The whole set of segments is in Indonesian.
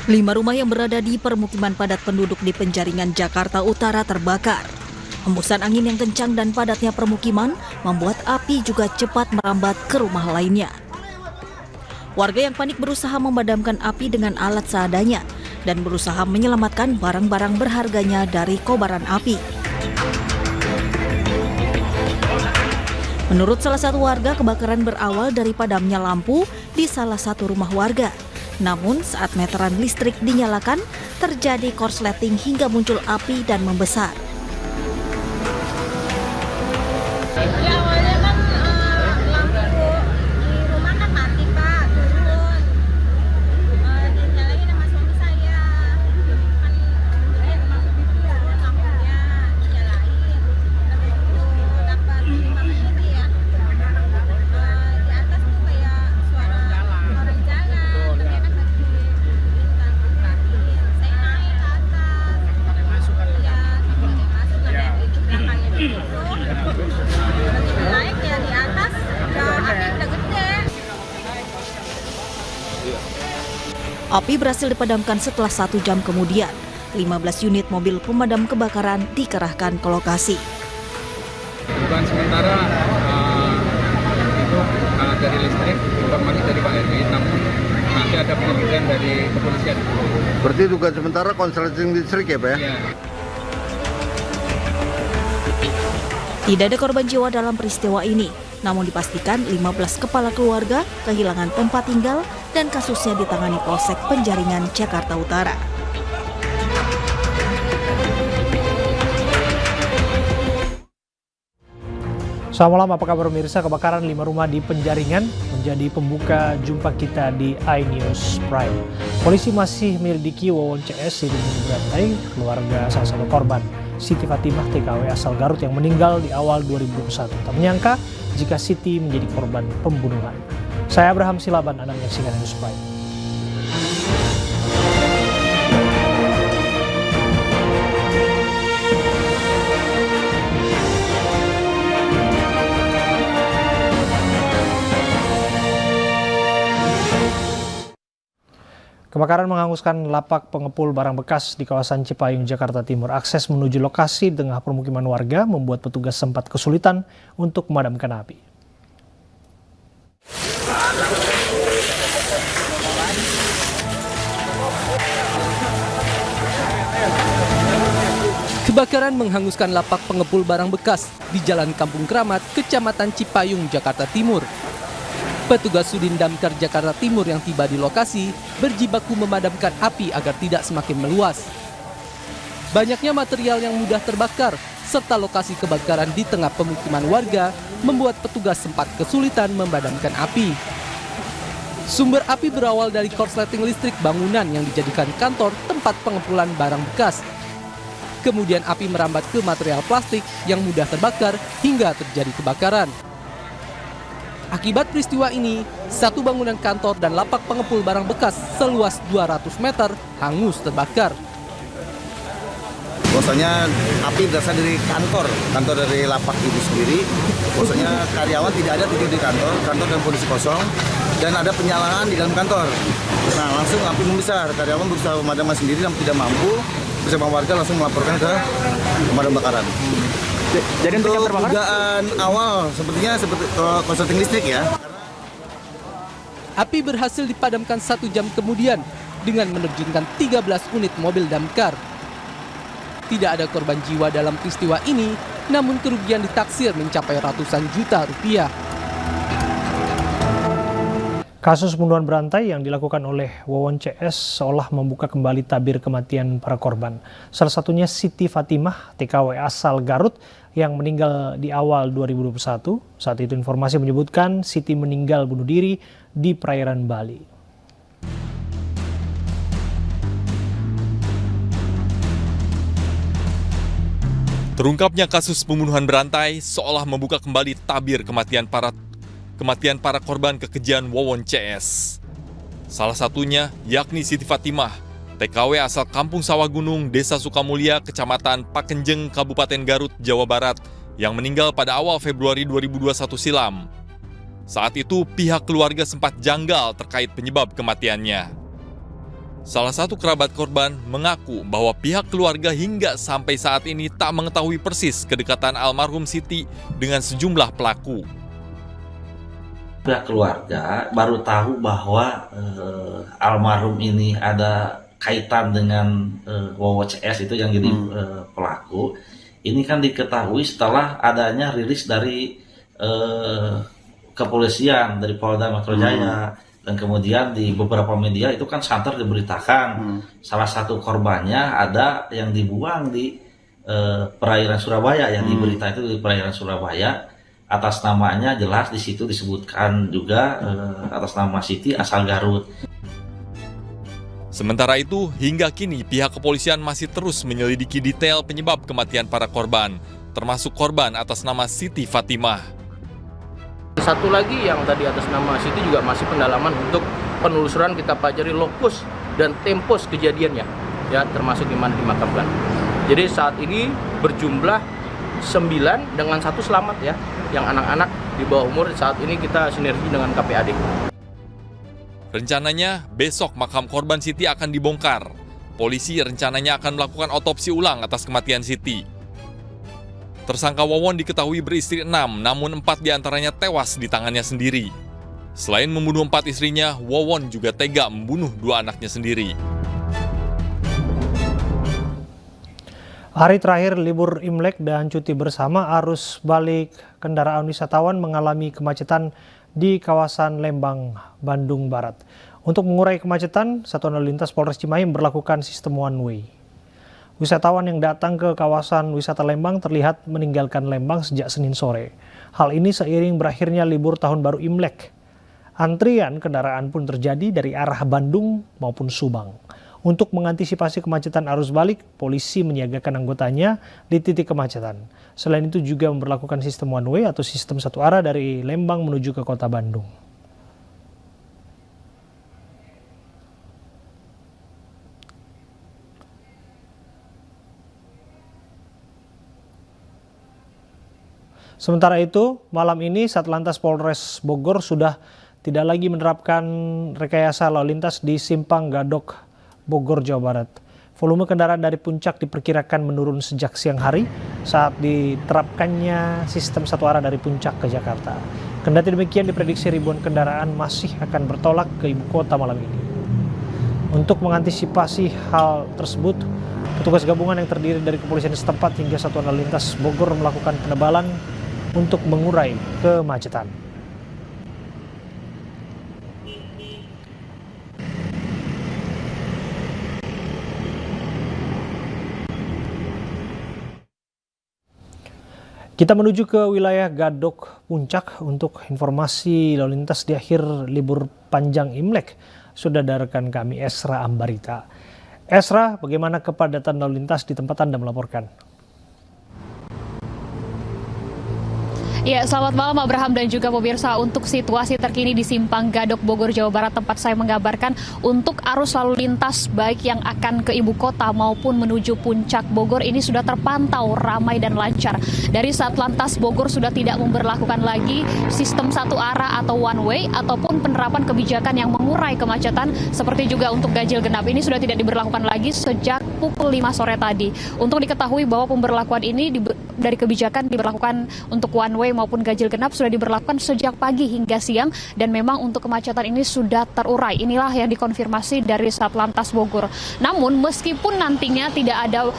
5 rumah yang berada di permukiman padat penduduk di Penjaringan, Jakarta Utara terbakar. Hembusan angin yang kencang dan padatnya permukiman membuat api juga cepat merambat ke rumah lainnya. Warga yang panik berusaha memadamkan api dengan alat seadanya dan berusaha menyelamatkan barang-barang berharganya dari kobaran api. Menurut salah satu warga, kebakaran berawal dari padamnya lampu di salah satu rumah warga. Namun saat meteran listrik dinyalakan, terjadi korsleting hingga muncul api dan membesar. Ya awalnya kan lampu di rumah kan mati Pak, turun. Dinyalain sama suami saya. Kan turun lampunya, dinyalain. Begitu dapat 5 menit ya. Di atas tuh kayak suara orang jalan, tapi kan lagi saya naik ke atas. Ya, ada yang masuk, ada yang di belakangnya ditutup. Naik ya di atas, api udah gede. Api berhasil dipadamkan setelah 1 jam kemudian. 15 unit mobil pemadam kebakaran dikerahkan ke lokasi. Dugaan sementara itu dari listrik, informasi dari Pak RW, namun nanti ada penyelidikan dari kepolisian. Berarti dugaan sementara konsleting listrik ya Pak ya? Ya. Tidak ada korban jiwa dalam peristiwa ini, namun dipastikan 15 kepala keluarga kehilangan tempat tinggal dan kasusnya ditangani Polsek Penjaringan, Jakarta Utara. Selamat malam, apa kabar pemirsa? Kebakaran 5 rumah di Penjaringan menjadi pembuka jumpa kita di iNews Prime. Polisi masih menyelidiki Wawon CS Siti Berantai, keluarga salah satu korban, Siti Fatimah TKW asal Garut yang meninggal di awal 2021. Tak menyangka jika Siti menjadi korban pembunuhan. Saya Abraham Silaban, Anda menyaksikan iNews Prime. Kebakaran menghanguskan lapak pengepul barang bekas di kawasan Cipayung, Jakarta Timur. Akses menuju lokasi di tengah permukiman warga membuat petugas sempat kesulitan untuk memadamkan api. Kebakaran menghanguskan lapak pengepul barang bekas di Jalan Kampung Kramat, Kecamatan Cipayung, Jakarta Timur. Petugas Sudin Damkar Jakarta Timur yang tiba di lokasi berjibaku memadamkan api agar tidak semakin meluas. Banyaknya material yang mudah terbakar serta lokasi kebakaran di tengah pemukiman warga membuat petugas sempat kesulitan memadamkan api. Sumber api berawal dari korsleting listrik bangunan yang dijadikan kantor tempat pengepulan barang bekas. Kemudian api merambat ke material plastik yang mudah terbakar hingga terjadi kebakaran. Akibat peristiwa ini, satu bangunan kantor dan lapak pengepul barang bekas seluas 200 meter hangus terbakar. Bahwasanya api berasal dari kantor dari lapak ibu sendiri. Bahwasanya karyawan tidak ada tidur di kantor dan kondisi kosong, dan ada penyalaan di dalam kantor. Nah, langsung api membesar, karyawan berusaha memadamkan sendiri dan tidak mampu, bersama warga langsung melaporkan ke pemadam kebakaran. Jadi untuk yang terbakar? Dugaan awal sepertinya seperti korsleting listrik ya. Api berhasil dipadamkan 1 jam kemudian dengan menerjunkan 13 unit mobil damkar. Tidak ada korban jiwa dalam peristiwa ini, namun kerugian ditaksir mencapai ratusan juta rupiah. Kasus pembunuhan berantai yang dilakukan oleh Wawon CS seolah membuka kembali tabir kematian para korban. Salah satunya Siti Fatimah, TKW asal Garut yang meninggal di awal 2021. Saat itu informasi menyebutkan Siti meninggal bunuh diri di perairan Bali. Terungkapnya kasus pembunuhan berantai seolah membuka kembali tabir kematian para korban kekejian Wawon CS. Salah satunya yakni Siti Fatimah, TKW asal Kampung Sawagunung, Desa Sukamulya, Kecamatan Pakenjeng, Kabupaten Garut, Jawa Barat, yang meninggal pada awal Februari 2021 silam. Saat itu pihak keluarga sempat janggal terkait penyebab kematiannya. Salah satu kerabat korban mengaku bahwa pihak keluarga hingga sampai saat ini tak mengetahui persis kedekatan almarhum Siti dengan sejumlah pelaku. Pihak keluarga baru tahu bahwa almarhum ini ada kaitan dengan Wowo CS itu yang jadi pelaku. Ini kan diketahui setelah adanya rilis dari kepolisian, dari Polda Metro Jaya. Dan kemudian di beberapa media itu kan santer diberitakan salah satu korbannya ada yang dibuang di perairan Surabaya, yang diberita itu di perairan Surabaya. Atas namanya jelas di situ disebutkan juga atas nama Siti asal Garut. Sementara itu, hingga kini pihak kepolisian masih terus menyelidiki detail penyebab kematian para korban, termasuk korban atas nama Siti Fatimah. Satu lagi yang tadi atas nama Siti juga masih pendalaman untuk penelusuran, kita pelajari lokus dan tempos kejadiannya, ya, termasuk di mana dimakamkan. Jadi saat ini berjumlah 9 dengan 1 selamat ya, yang anak-anak di bawah umur. Saat ini kita sinergi dengan KPAD. Rencananya besok makam korban Siti akan dibongkar. Polisi rencananya akan melakukan otopsi ulang atas kematian Siti. Tersangka Wawon diketahui beristri 6, namun 4 diantaranya tewas di tangannya sendiri. Selain membunuh 4 istrinya, Wawon juga tega membunuh 2 anaknya sendiri. Hari terakhir libur Imlek dan cuti bersama, arus balik kendaraan wisatawan mengalami kemacetan di kawasan Lembang, Bandung Barat. Untuk mengurai kemacetan, Satuan Lalu Lintas Polres Cimahi memberlakukan sistem one way. Wisatawan yang datang ke kawasan wisata Lembang terlihat meninggalkan Lembang sejak Senin sore. Hal ini seiring berakhirnya libur tahun baru Imlek. Antrian kendaraan pun terjadi dari arah Bandung maupun Subang. Untuk mengantisipasi kemacetan arus balik, polisi menyiagakan anggotanya di titik kemacetan. Selain itu juga memberlakukan sistem one way atau sistem satu arah dari Lembang menuju ke kota Bandung. Sementara itu, malam ini Satlantas Polres Bogor sudah tidak lagi menerapkan rekayasa lalu lintas di Simpang Gadok, Bogor, Jawa Barat. Volume kendaraan dari puncak diperkirakan menurun sejak siang hari saat diterapkannya sistem satu arah dari puncak ke Jakarta. Kendati demikian, diprediksi ribuan kendaraan masih akan bertolak ke ibu kota malam ini. Untuk mengantisipasi hal tersebut, petugas gabungan yang terdiri dari kepolisian setempat hingga Satuan Lalu Lintas Bogor melakukan penebalan untuk mengurai kemacetan. Kita menuju ke wilayah Gadok Puncak untuk informasi lalu lintas di akhir libur panjang Imlek. Sudah ada rekan kami Esra Ambarita. Esra, bagaimana kepadatan lalu lintas di tempat Anda melaporkan? Ya, selamat malam Abraham dan juga pemirsa. Untuk situasi terkini di Simpang Gadok, Bogor, Jawa Barat, tempat saya mengabarkan, untuk arus lalu lintas baik yang akan ke ibu kota maupun menuju puncak Bogor ini sudah terpantau ramai dan lancar. Dari Satlantas Bogor sudah tidak memberlakukan lagi sistem satu arah atau one way ataupun penerapan kebijakan yang mengurai kemacetan, seperti juga untuk ganjil genap ini sudah tidak diberlakukan lagi sejak pukul 5 sore tadi. Untuk diketahui bahwa pemberlakuan ini dari kebijakan diberlakukan untuk one way maupun ganjil genap sudah diberlakukan sejak pagi hingga siang, dan memang untuk kemacetan ini sudah terurai. Inilah yang dikonfirmasi dari Satlantas Bogor. Namun meskipun nantinya tidak ada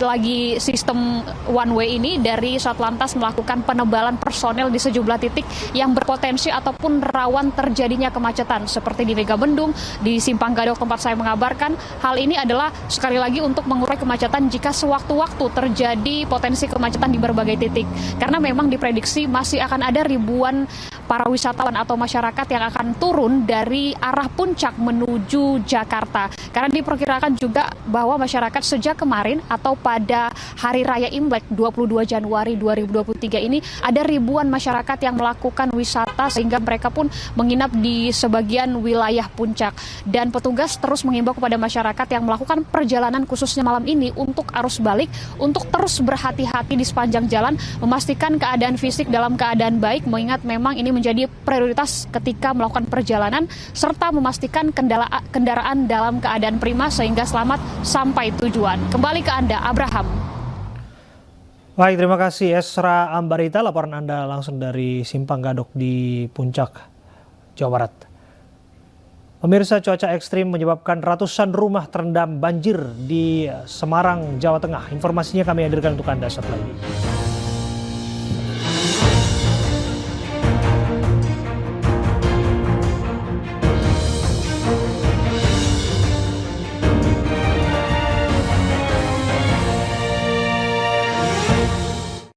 lagi sistem one way ini, dari Satlantas melakukan penebalan personel di sejumlah titik yang berpotensi ataupun rawan terjadinya kemacetan seperti di Megabendung, di Simpang Gadok tempat saya mengabarkan. Hal ini adalah sekali lagi untuk mengurai kemacetan jika sewaktu-waktu terjadi potensi kemacetan di berbagai titik. Karena memang diprediksi masih akan ada ribuan para wisatawan atau masyarakat yang akan turun dari arah puncak menuju Jakarta. Karena diperkirakan juga bahwa masyarakat sejak kemarin atau pada Hari Raya Imlek 22 Januari 2023 ini ada ribuan masyarakat yang melakukan wisata sehingga mereka pun menginap di sebagian wilayah puncak. Dan petugas terus mengimbau kepada masyarakat yang melakukan perjalanan khususnya malam ini untuk arus balik untuk terus berhati-hati di sepanjang jalan, memastikan keadaan fisik dalam keadaan baik, mengingat memang ini menjadi prioritas ketika melakukan perjalanan serta memastikan kendaraan dalam keadaan prima sehingga selamat sampai tujuan. Kembali ke Anda, Abraham. Baik, terima kasih Esra Ambarita, laporan Anda langsung dari Simpang Gadok di Puncak, Jawa Barat. Pemirsa, cuaca ekstrim menyebabkan ratusan rumah terendam banjir di Semarang, Jawa Tengah. Informasinya kami hadirkan untuk Anda satu lagi.